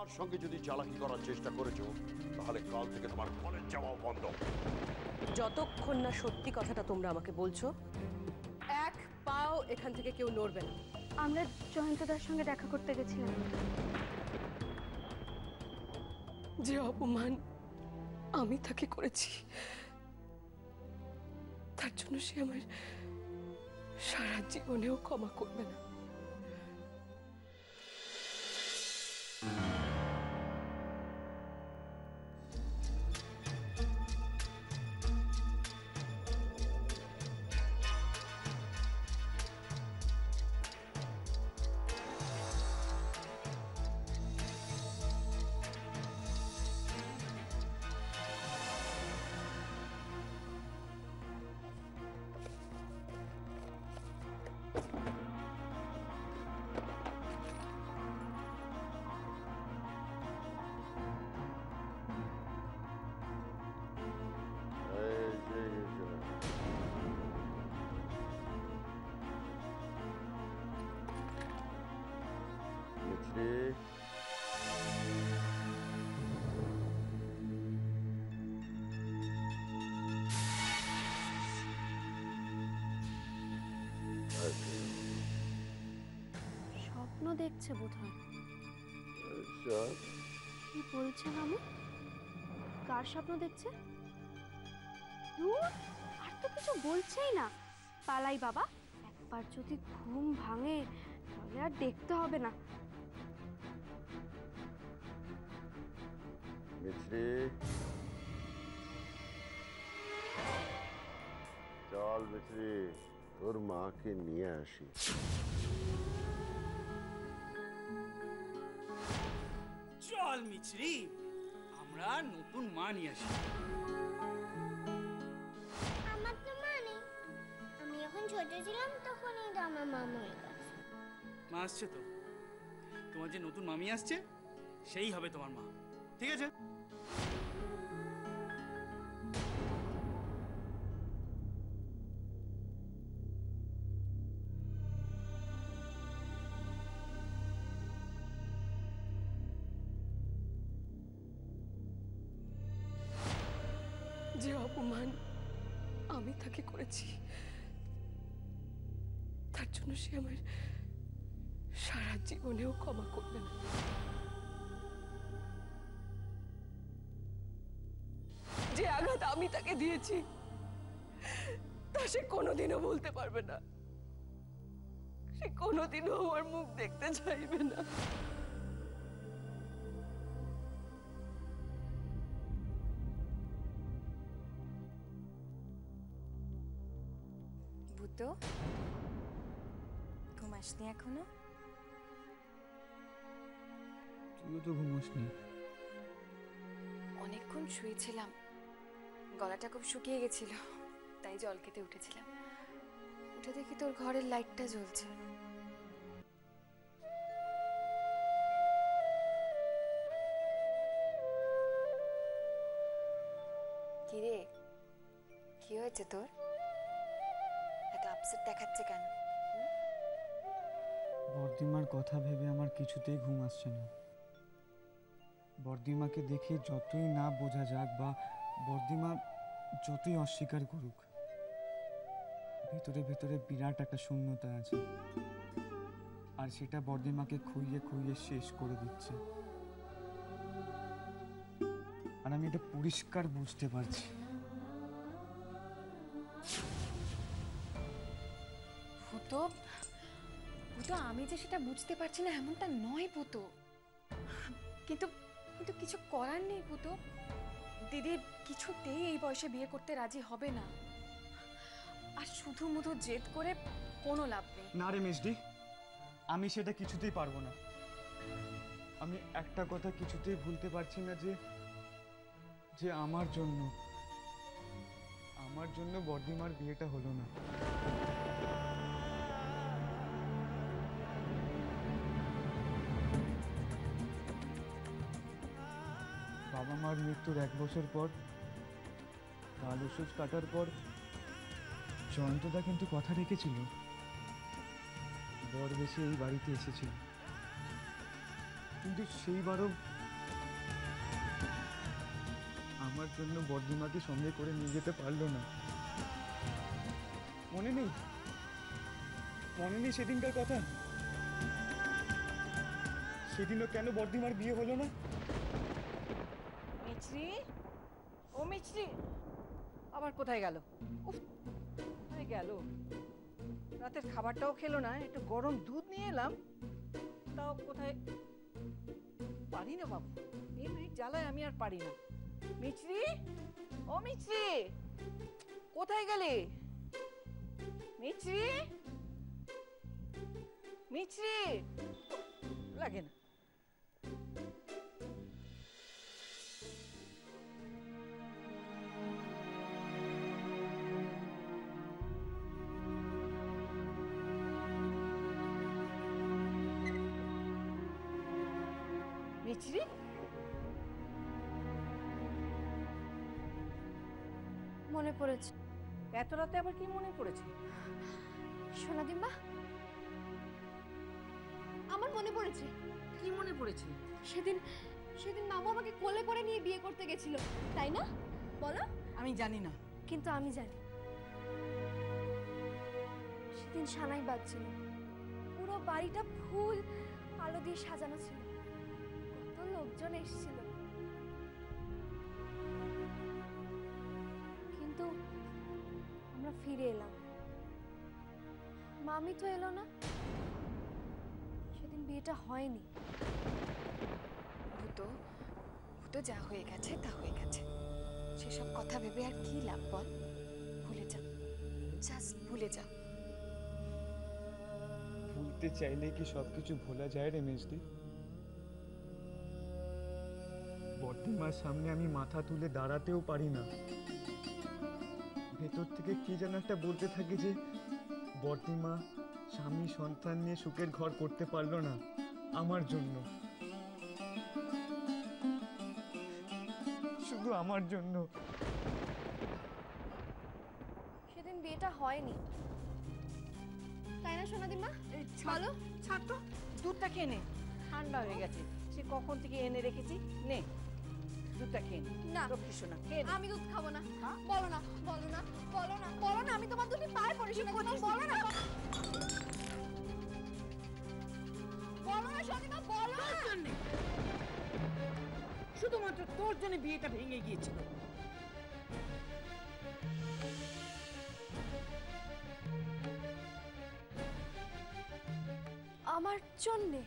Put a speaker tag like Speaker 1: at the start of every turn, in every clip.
Speaker 1: আমার সঙ্গে যদি চালাকি করার চেষ্টা করেছো তাহলে কাল থেকে তোমার কলেজ যাওয়াও বন্ধ।
Speaker 2: যতক্ষণ না সত্যি কথাটা তোমরা আমাকে বলছো, এক পাও এখান থেকে কেউ নড়বে না।
Speaker 3: আমরা জয়ন্তদার সঙ্গে দেখা করতে গেছিলাম।
Speaker 2: যে অপমান আমি তাকে করেছি তার জন্য সে আমার সারা জীবনেও ক্ষমা করবে না।
Speaker 3: স্বপ্ন দেখছে বোধহয়। কি বলছেন আমি? কার স্বপ্ন দেখছে? আর তো কিছু বলছেই না। পালাই বাবা, একবার যদি ঘুম ভাঙে তাহলে আর দেখতে হবে না।
Speaker 1: মিছরি, চল মিছরি, তোর মাকে নিয়ে আসি।
Speaker 4: চল মিছরি, আমরা নতুন মা নিয়ে আসি।
Speaker 5: আমার তো মা নেই। আমি যখন ছোট ছিলাম তখনই তো আমার মা মরে গেছে।
Speaker 4: মা আসছে তো, তোমার যে নতুন মামি আসছে সেই হবে তোমার মা, ঠিক আছে?
Speaker 2: যে অপমান আমি তাকে করেছি তার জন্য সে আমার সারা জীবনেও ক্ষমা করবে না। যে আঘাত আমি তাকে দিয়েছি তা সে কোনোদিনও বলতে পারবে না। সে কোনোদিনও আমার মুখ দেখতে চাইবে না।
Speaker 6: ভূতো, ঘুমাসনি এখনো?
Speaker 7: তুইও তো ঘুমোসনি।
Speaker 6: অনেকক্ষণ শুয়েছিলাম, গলাটা খুব শুকিয়ে গেছিল, তাই জল খেতে উঠেছিলাম। উঠে দেখি তোর ঘরের লাইটটা জ্বলছে। কিরে, কি হয়েছে তোর? এত আপসেট দেখাচ্ছে কেন?
Speaker 7: বর্দিমার কথা ভেবে আমার কিছুতেই ঘুম আসছে না। বর্দিমাকে দেখে যতই না বোঝা যাক বা বর্দিমা যতই অস্বীকার করুক, ভেতরে ভেতরে বিরাট একটা শূন্যতা আছে, আর সেটা বর্দিমাকে খুইয়ে খুইয়ে শেষ করে দিচ্ছে। আর আমি এটা পরিষ্কার বুঝতে পারছি।
Speaker 6: ভূতো, ভূতো, আমি যে সেটা বুঝতে পারছি না এমনটা নয় ভূতো, কিন্তু কিন্তু কিছু করার নেই ভূতো। দিদি কিছুতেই এই বয়সে বিয়ে করতে রাজি হবে না, আর শুধু মুধু জেদ করে কোনো লাভ নেই।
Speaker 7: না রে মিষ্টি, আমি সেটা কিছুতেই পারবো না। আমি একটা কথা কিছুতেই ভুলতে পারছি না, যে যে আমার জন্য বর্দিমার বিয়েটা হলো না। বাবা মার মৃত্যুর 1 বছর পর, লাল ওষুধ কাটার পর, জয়ন্তদা কিন্তু কথা রেখেছিল। বর বেশি এই বাড়িতে এসেছিল, কিন্তু সেইবারও জন্য বর্দিমাকে সঙ্গে করে নিয়ে যেতে পারলো না। মনে নেই সেদিনকার কথা? সেদিনও কেন বর্দিমার বিয়ে হলো না?
Speaker 8: মিছরি, ও মিছরি, আবার কোথায় গেল? উফ, কোথায় গেল? রাতের খাবারটাও খেলো না, একটু গরম দুধ নিয়ে এলাম, তাও কোথায়? পারি না বাবু, এই মেয়ের জ্বালায় আমি আর পারি না। মিছরি, ও মিছরি, কোথায় গেলে? মিছরি, মিছরি, লাগে না। মিছরি,
Speaker 3: মনে পড়েছে।
Speaker 8: এত রাতে আবার কি মনে পড়েছে?
Speaker 3: সোনাদিম্মা, আমার মনে পড়েছে।
Speaker 8: কি মনে পড়েছে?
Speaker 3: সেদিন সেদিন মামু আমাকে কোলে করে নিয়ে বিয়ে করতে গেছিল, তাই না? বলো।
Speaker 8: আমি জানি না।
Speaker 3: কিন্তু আমি জানি। সেদিন সানাই বাজছিল, পুরো বাড়িটা ফুল আলো দিয়ে সাজানো ছিল, কত লোকজন এসেছিল। কিন্তু আমরা ফিরে এলাম, মামি তো এলো না। সেদিন বিয়েটা হয়নি।
Speaker 6: ভূতো ভূতো যা হয়ে গেছে তা হয়ে গেছে, সেসব কথা ভেবে আর কি লাভ বল? ভুলে যা, জাস্ট ভুলে যা।
Speaker 7: ভুলতে চাইলে কি সবকিছু ভোলা যায় রে মেজদি? বর্দিমার সামনে আমি মাথা তুলে দাঁড়াতেও পারি না। ভেতর থেকে কি যেন একটা বলতে থাকে যে বর্দিমা স্বামী সন্তান নিয়ে সুখের ঘর করতে পারলো না আমার জন্য, শুধু আমার জন্য।
Speaker 3: সেদিন বিয়েটা হয়নি, তাই না সোনাদিম্মা?
Speaker 8: এই ছাড়ো, ছাড় তো, দুধটা খেয়ে নে, ঠান্ডা হয়ে গেছে, সে কখন থেকে এনে রেখেছি। নে দুধটা খেয়ে নে।
Speaker 3: না,
Speaker 8: লক্ষ্মী সোনা, খেয়ে নে।
Speaker 3: আমি দুধ খাবো না।
Speaker 8: হ্যাঁ?
Speaker 3: বলো না, বলো না, বলো না, বলো না, আমি তোমার দুধে পায়ে পড়ি। সোনাদিম্মা, বলো না, বলো না সোনাদিম্মা, বলো না।
Speaker 8: তোর জন্যে, শুধুমাত্র তোর জন্য বিয়েটা ভেঙে গিয়েছিল।
Speaker 3: আমার জন্যে?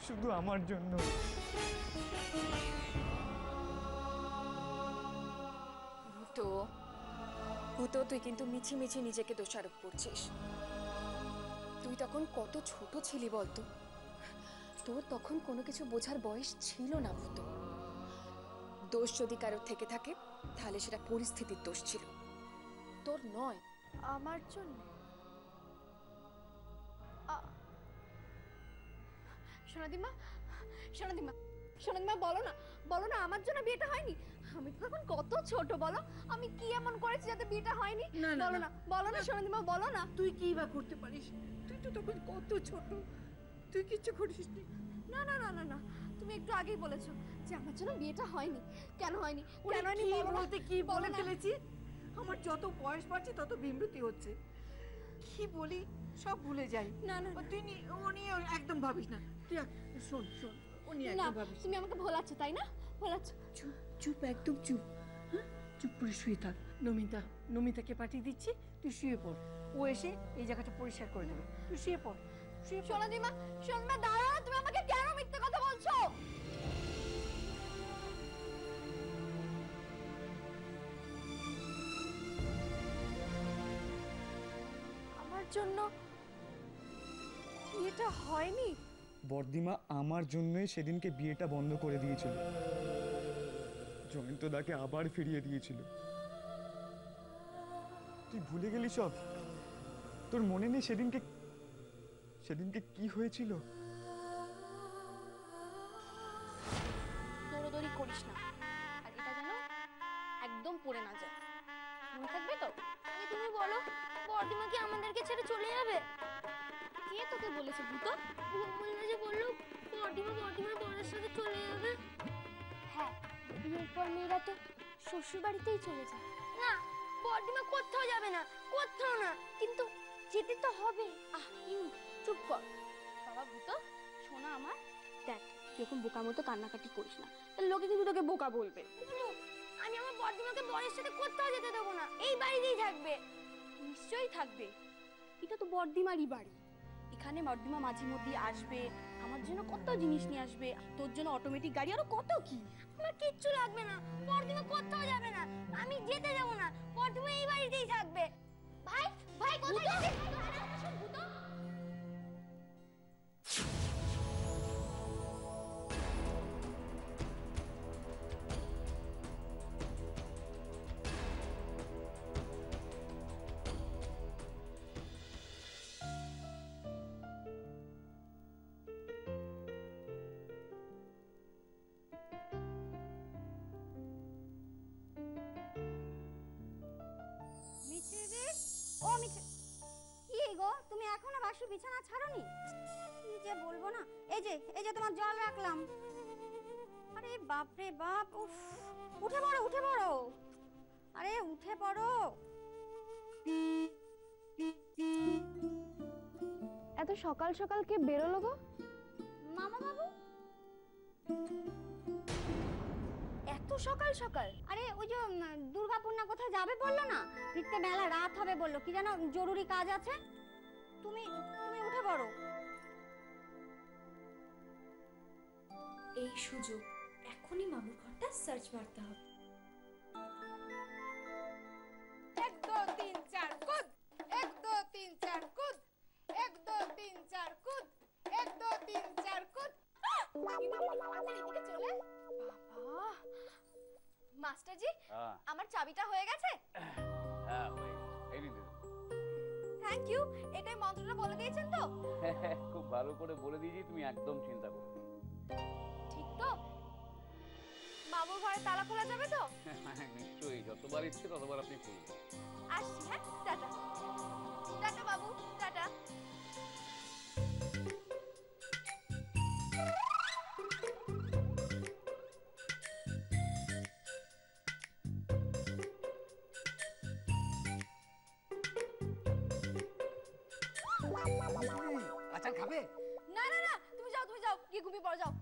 Speaker 7: শুধু আমার জন্য।
Speaker 6: ভূতো ভূতো, তুই কিন্তু মিছি মিছি নিজেকে দোষারোপ করছিস। তুই তখন কত ছোট ছিলি বলতো? তোর তখন কোনো কিছু বোঝার বয়স ছিল না ভূতো। দোষ যদি কারোর থেকে থাকে তাহলে সেটা পরিস্থিতির দোষ ছিল, তোর নয়।
Speaker 3: আমার জন্য? সোনাদিম্মা, সোনাদিম্মা, সোনাদিম্মা, বলো না, বলো না, আমার জন্য বিয়েটা হয়নি। আমি তো তখন কত ছোট, বলো, আমি কি এমন করেছি যাতে বিয়েটা হয়নি?
Speaker 8: না, না,
Speaker 3: বলো
Speaker 8: না।
Speaker 3: না, বলো না সোনাদিম্মা, বলো না।
Speaker 8: তুই কি বা করতে পারিস? তুই তো তখন কত ছোট, তুই কিচ্ছু করিস নি।
Speaker 3: না না না না না, তুমি একটু আগেই বলেছো যে আমার জন্য বিয়েটা হয়নি। কেন হয়নি?
Speaker 8: ওরে
Speaker 3: কেন হয়নি
Speaker 8: কি
Speaker 3: বলো না।
Speaker 8: বলতে কি
Speaker 3: বলো
Speaker 8: বলে
Speaker 3: না।
Speaker 8: ফেলেছি? আমার যত বয়স বাড়ছে তত বিমৃতি হচ্ছে। কি বলি সব ভুলে যাই।
Speaker 3: না না
Speaker 8: ও তুই ও নিয়ে একদম ভাবিস না। তুই শোন শোন, ও নিয়ে
Speaker 3: না,
Speaker 8: একদম ভাবিস না।
Speaker 3: তুমি আমাকে ভোলাচ্ছ, তাই না? ভোলাচ্ছ।
Speaker 8: চুপ চুপ, একদম চুপ। হ্যাঁ, চুপ করে শুয়ে থাক। নমিতাকে পাঠিয়ে দিচ্ছি, তুই শুয়ে পড়। ও এসে এই জায়গাটা পরিষ্কার করে দেবে। তুই শুয়ে পড়, শুয়ে পড়।
Speaker 3: সোনাদিম্মা, সোনাদিম্মা, দাঁড়াও, তুমি আমাকে কেন মিথ্যে কথা বলছো? আমার জন্য বিয়েটা হয়নি?
Speaker 7: বর্দিমা আমার জন্যই সেদিনকে বিয়েটা বন্ধ করে দিয়েছিল, জয়ন্তদাকে আবার ফিরিয়ে দিয়েছিল। তুই ভুলে গেলি সব? তোর মনে নেই সেদিনকে সেদিনকে কি হয়েছিল?
Speaker 3: দৌড়দৌড়ি করিস না, আর এটা যেন একদম পড়ে না যায়, মনে থাকবে তো? আগে তুমি বলো, বর্দিমা কি আমাদেরকে ছেড়ে চলে যাবে? কে তোকে বলেছে ভূত? বললো যে বললো
Speaker 5: বড়দিমা বড়ের সাথে চলে যাবে? হ্যাঁ, বিয়ের পর মেয়েরা তো শ্বশুর বাড়িতেই চলে যায়। না, বড়দিমা কোথাও যাবে না, কোথাও না, কিন্তু যেতে তো হবে। চুপ কর বাবা ভূত, শোনা আমার, দেখ এরকম বোকার মতো কান্নাকাটি করিস না, তাহলে লোকে কিন্তু তোকে বোকা বলবে। আমি আমার বড়দিমাকে বরের সাথে কোথাও যেতে দেবো না, এই বাড়িতেই থাকবে। নিশ্চয়ই থাকবে, এটা তো বড়দিমারই বাড়ি। এখানে বড়দিমা মাঝে মধ্যে আসবে, আমার জন্য কত জিনিস নিয়ে আসবে, তোর জন্য অটোমেটিক গাড়ি, আরো কত কি। আমার কিচ্ছু লাগবে না, বড়দিমা কোথাও যাবে না, আমি যেতে যাব না, বড়দিমা এই বাড়িতেই থাকবে। ভাই ভাই কোথায় যাচ্ছিস? ভূত ও মিছে, কি গো তুমি এখনো বাসু বিছানা ছাড়োনি? কি যে বলবো না, এই যে তোমার জল রাখলাম। আরে বাপ রে বাপ, উফ, উঠে পড়ো উঠে পড়ো, আরে উঠে পড়ো।
Speaker 3: এত সকাল সকাল কে বেরোলো গো?
Speaker 5: মামা বাবু।
Speaker 3: এত সকাল সকাল?
Speaker 5: আরে ওই যে দুর্গাপুর না কোথায় যাবে বললো না, ফিরতে বেলা রাত হবে বললো, কি যেন জরুরি কাজ আছে। তুমি তুমি উঠে পড়ো।
Speaker 3: এই সুযোগ, এখনই মামুর ঘরটা সার্চ মারতে হবে।
Speaker 6: 1 2 3 4 কুদ, 1 2 3 4 কুদ, 1 2 3 4 কুদ, 1 2 3 4 কুদ। এদিকে চলে
Speaker 3: বাবা, মাস্টারজি, আমার চাবিটা হয়ে গেছে?
Speaker 9: হ্যাঁ, এই নিন।
Speaker 3: Thank you. এটাই মন্ত্রটা বলে দিয়েছেন তো?
Speaker 9: খুব ভালো করে বলে দিয়েছি, তুমি একদম চিন্তা করো না।
Speaker 3: ঠিক তো? মামুর ঘরে তালা খোলা যাবে তো?
Speaker 9: নিশ্চয়ই, যতবার ইচ্ছে ততবার আপনি খুলবেন।
Speaker 3: আসছি, হ্যাঁ, টাটা। টাটা বাবু, টাটা।
Speaker 4: আচার খাবে?
Speaker 3: না না না, তুমি যাও গিয়ে ঘুমিয়ে পড়ো, যাও।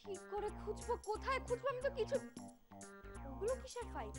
Speaker 3: কি করে খুঁজবো, কোথায় খুঁজবো, আমি তো কিছু। ওগুলো কিসের ফাইল?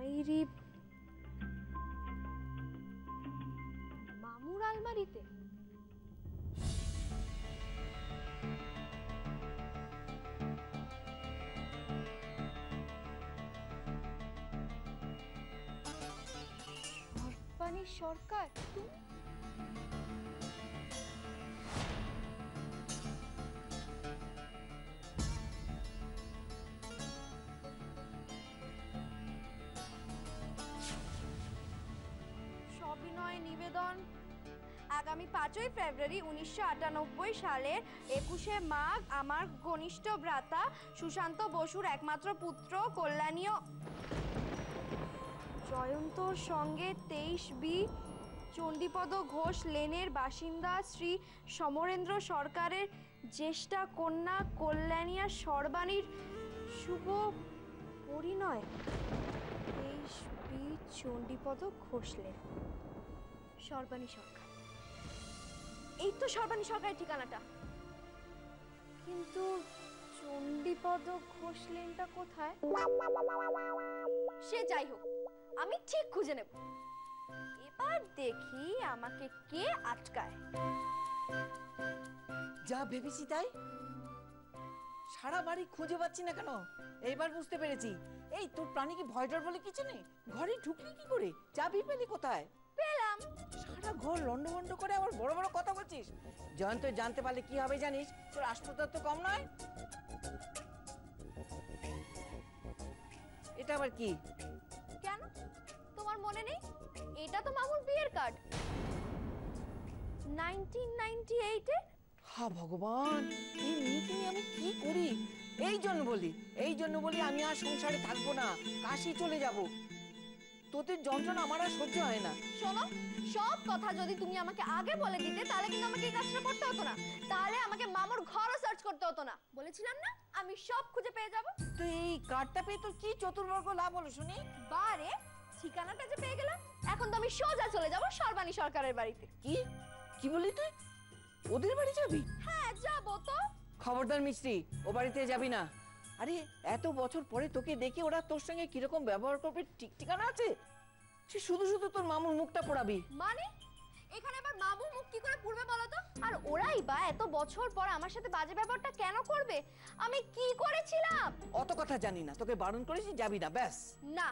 Speaker 3: ডায়েরি মামুর আলমারিতে। অর্পানি সরকার, তুমি? সবিনয় নিবেদন, আগামী 5ই ফেব্রুয়ারি 1998 সালের 21শে মাঘ আমার ঘনিষ্ঠ ভ্রাতা সুশান্ত বসুর একমাত্র পুত্র কল্যাণীয় জয়ন্তর সঙ্গে 23B চণ্ডীপদ ঘোষ লেনের বাসিন্দা শ্রী সমরেন্দ্র সরকারের জ্যেষ্ঠা কন্যা কল্যাণী আর সর্বাণীর শুভ পরিণয়। 23B চণ্ডীপদ ঘোষলেন, সর্বাণী সরকার। এই তো সর্বাণী সরকারের ঠিকানাটা, কিন্তু চণ্ডীপদ ঘোষলেনটা কোথায়? সে যাই হোক, আমি ঠিক খুঁজে নেব। এবার দেখি আমাকে কে আটকায়।
Speaker 8: যা ভেবেছি তাই। সারা বাড়ি খুঁজে পাচ্ছি না কেন, এইবার বুঝতে পেরেছি। এই তোর প্রাণী কি ভয় ডর বলে কিছু নেই? ঘরে ঢুকলি কি করে? চাবি পেলি কোথায়?
Speaker 3: পেলাম।
Speaker 8: সারা ঘর লন্ডভন্ড করে আবার বড় বড় কথা বলছিস। জয়ন্ত জানতে পারলে কি হবে জানিস? তোর আসপদার তো কম নয়। এটা আবার কি?
Speaker 3: কেন তোমার মনে নেই? এটা তো মামুর বিয়ের কার্ড, 1998 এ।
Speaker 8: হা ভগবান, এই মিটিং আমি কি করি? এই জন্য বলি আমি আর সংসারে থাকবো না, কাশি চলে যাব। তোদের যন্ত্রণা আমার আর সহ্য হয় না।
Speaker 3: শোনো, সব কথা যদি তুমি আমাকে আগে বলে দিতে তাহলে কিন্তু আমাকে এই কাজটা করতে হতো না, তাহলে আমাকে মামুর ঘরও সার্চ করতে হতো না। বলেছিলাম না আমি সব খুঁজে পেয়ে যাব।
Speaker 8: তো এই কার্ডটা পেয়ে তোর কি চতুর্বর্গ লাভ হলো শুনি?
Speaker 3: বারে, ঠিকানাটা যে পেয়ে গেলাম, এখন তো আমি সোজা চলে যাব সর্বাণী সরকারের বাড়িতে।
Speaker 8: কি কি বলি তুই? ওদের বাড়ি যাবি?
Speaker 3: হ্যাঁ যাব তো।
Speaker 8: খবরদার মিস্ত্রি, ও বাড়িতে যাবি না। আরে এত বছর পরে তোকে দেখে ওরা তোর সঙ্গে কিরকম ব্যবহার করবে ঠিক ঠিকানা আছে? সে শুধু শুধু তোর মামুর মুখটা পোড়াবি
Speaker 3: মানে? এখানে আবার মামুর মুখ কি করে পুড়বে বলো তো? আর ওরাই বা এত বছর পর আমার সাথে বাজে ব্যবহারটা কেন করবে? আমি কি করেছিলাম?
Speaker 8: অত কথা জানি না, তোকে বারণ করেছি যাবি না, ব্যাস।
Speaker 3: না,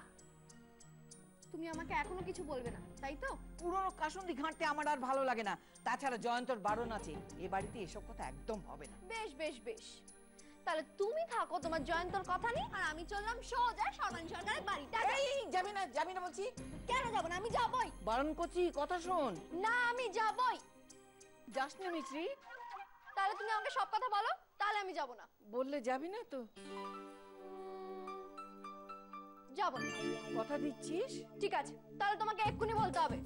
Speaker 3: তুমি আমাকে এখনো কিছু বলবে না, তাই তো?
Speaker 8: পুরনো কাসুন্দি ঘাঁটতে আমার আর ভালো লাগে না। তাছাড়া জয়ন্তর বারণ আছে, এ বাড়িতে এসব কথা একদম হবে না।
Speaker 3: বেশ বেশ বেশ, তাহলে তুমি থাকো তোমার জয়ন্তর কথা নিয়ে, আর আমি চললাম সোজা সর্বাণী সরকারের বাড়িটা।
Speaker 8: এই যাবি না বলছি।
Speaker 3: কেন যাব না? আমি যাবই।
Speaker 8: বারণ করছি, কথা শোন।
Speaker 3: না, আমি যাবই।
Speaker 8: যাস না মিশ্রি।
Speaker 3: তাহলে তুমি আমাকে সব কথা বলো, তাহলে আমি যাব না।
Speaker 8: বললে যাবি না তো?
Speaker 3: যাব না।
Speaker 8: কথা দিচ্ছিস?
Speaker 3: ঠিক আছে, তাহলে তোমাকে এক্ষুনি বলতে হবে।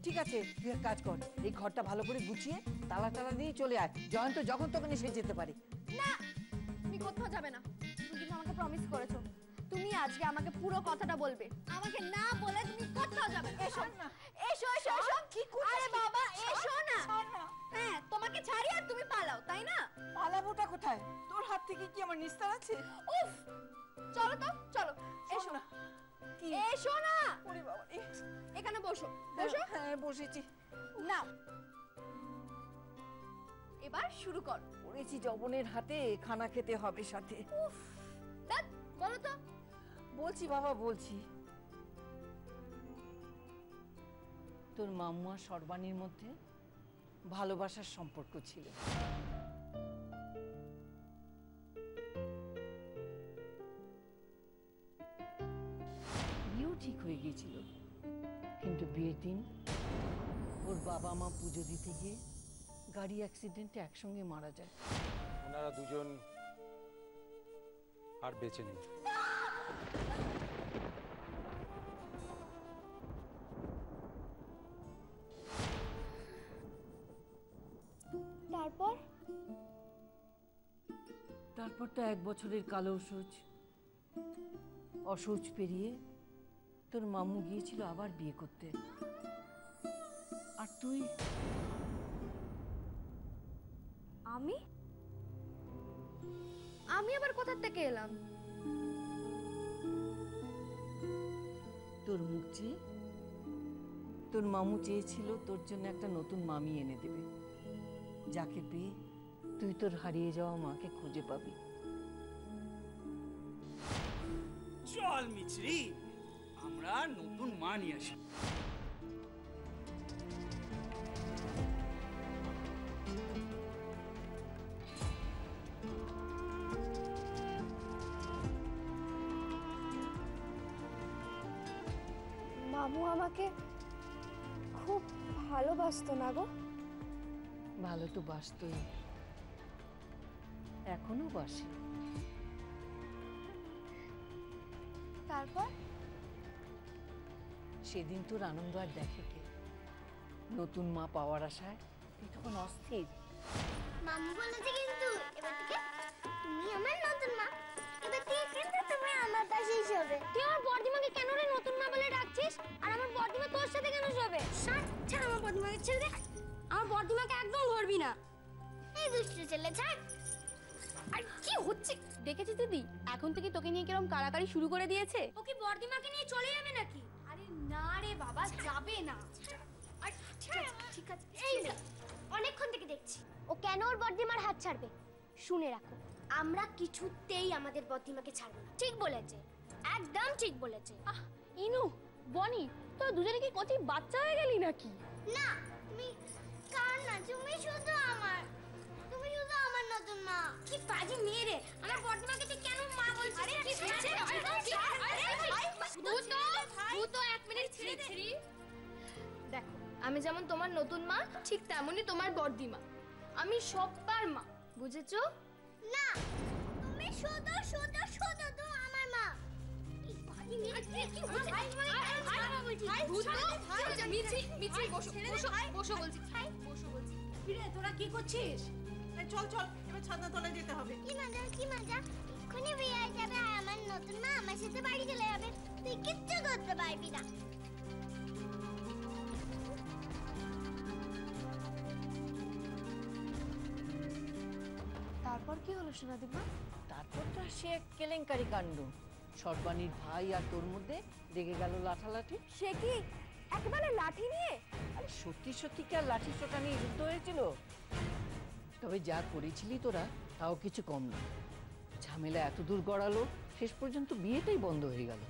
Speaker 8: ঠিক আছে, তুই এক কাজ কর, এই ঘরটা ভালো করে গুছিয়ে তালা টালা দিয়ে চলে আয়। জয়ন্ত যখন তখন এসে যেতে পারে।
Speaker 3: না, তুমি কোথাও যাবে না। তুমি কিন্তু আমাকে প্রমিস করেছো, তুমি আজকে আমাকে পুরো কথাটা বলবে। আমাকে না বলে তুমি কোথাও যাবে না। এসো না, এসো এসো এসো। কি করছিস? আরে বাবা এসো না। হ্যাঁ, তোমাকে ছাড়ি আর তুমি পালাও, তাই না?
Speaker 8: পালাবোটা কোথায়? তোর হাত থেকে কি আমার নিস্তার আছে?
Speaker 3: উফ, চলো তো, চলো। এসো না।
Speaker 8: কি?
Speaker 3: এসো না।
Speaker 8: ওরে বাবা রে।
Speaker 3: এখানে বসো, বসো।
Speaker 8: হ্যাঁ বসেছি।
Speaker 3: নাও, এবার শুরু কর।
Speaker 8: পড়েছি জবনের হাতে, খানা খেতে হবে সাথে।
Speaker 3: উফ, দেখ, বলো তো।
Speaker 8: বলছি বাবা, বলছি। তোর মাম্মু আর সর্বাণীর মধ্যে ভালোবাসার সম্পর্ক ছিল। বিয়েও ঠিক হয়ে গিয়েছিল, কিন্তু বিয়ের দিন ওর বাবা মা পুজো দিতে গিয়ে গাড়ি অ্যাক্সিডেন্টে একসঙ্গে মারা যায়।
Speaker 10: ওনারা দুজন আর বেঁচে নেই।
Speaker 3: তারপর?
Speaker 8: তারপর তো 1 বছরের কালো অসৌচ পেরিয়ে তোর মাম্মু গিয়েছিল আবার বিয়ে করতে। আর তুই?
Speaker 3: আমি আবার কোথা থেকে এলাম?
Speaker 8: তোর মুখ চেয়ে তোর মামু চেয়েছিল তোর জন্য একটা নতুন মামি এনে দেবে, যাকে পেয়ে তুই তোর হারিয়ে যাওয়া মাকে খুঁজে পাবি।
Speaker 4: চল মিছরি, আমরা নতুন মা নিয়ে আসি।
Speaker 3: মামু আমাকে খুব ভালোবাসতো না গো?
Speaker 8: ভালো তো বাসতই, এখনো বাসে।
Speaker 3: তারপর?
Speaker 8: সেদিন তোর আনন্দ আর দেখে কে? নতুন মা পাওয়ার আশায় তুই তখন অস্থির।
Speaker 5: মামু বলেছে কিন্তু এবার থেকে তুমি আমার নতুন মা। এবার থেকে কিন্তু তুমি আমার পাশেই শোবে। তুই আমার বড়দিমাকে কেন রে নতুন মা বলে ডাকছিস? আর আমার বড়দিমা তোর সাথে কেন শোবে? ছাড় আমার বড়দিমাকে, ছেড়ে দে। আমার বড়দিমাকে একদম ধরবি না। এই দুষ্টু ছেলে, ছাড়। আর কি হচ্ছে দেখেছিস দিদি? এখন থেকে তোকে নিয়ে কিরকম কাড়াকাড়ি শুরু করে দিয়েছে। ও কি বড়দিমাকে নিয়ে চলে যাবে নাকি? আরে না রে বাবা, যাবে না। আর ঠিক আছে এই না, অনেকক্ষণ থেকে দেখছি ও কেন ওর বড়দিমার হাত ছাড়বে। শুনে রাখো, আমরা কিছুতেই আমাদের বড়দিমাকে ছাড়বো না। ঠিক বলেছে, একদম ঠিক বলেছে। ইনু, বনি, তোরা দুজনে কি কচি বাচ্চা হয়ে গেলি নাকি? না, তুমি কার না, তুমি শুধু আমার, তুমি শুধু আমার নতুন মা। কি পাজি মেয়ে রে, আমার বড়দিমাকে তুই কেন মা বলছিস? আরে কি হচ্ছে? ভূত, এক মিনিট ছেড়ে দে। দেখো, আমি যেমন তোমার নতুন মা, ঠিক তেমনই তোমার বড়দিমা। আমি সবার মা, বুঝেছো? না, তুমি শুধু শুধু শুধু তো আমার মা। কি পাজি মেয়ে, কি হচ্ছে?
Speaker 8: তোরা কি করছিস? চল চল, এবার ছাদনা তলায় যেতে হবে।
Speaker 5: কি মজা, কি মজা। এক্ষুনি বিয়ে হয়ে যাবে আর আমার নতুন মা আমার সাথে বাড়ি চলে যাবে। তুই কিচ্ছু করতে পারবি না।
Speaker 2: তারপর কি হলো সোনাদিমা?
Speaker 8: তারপর তো সে এক কেলেঙ্কারি কাণ্ড। সর্বাণীর ভাই আর তোর মধ্যে লেগে গেল লাঠালাঠি।
Speaker 2: সে কি একেবারে লাঠি নিয়ে?
Speaker 8: আরে সত্যি সত্যি কি আর লাঠি সোটা নিয়ে যুদ্ধ হয়েছিল? তবে যা করেছিলি তোরা তাও কিছু কম না। ঝামেলা এত দূর গড়ালো, শেষ পর্যন্ত বিয়েটাই বন্ধ হয়ে গেল।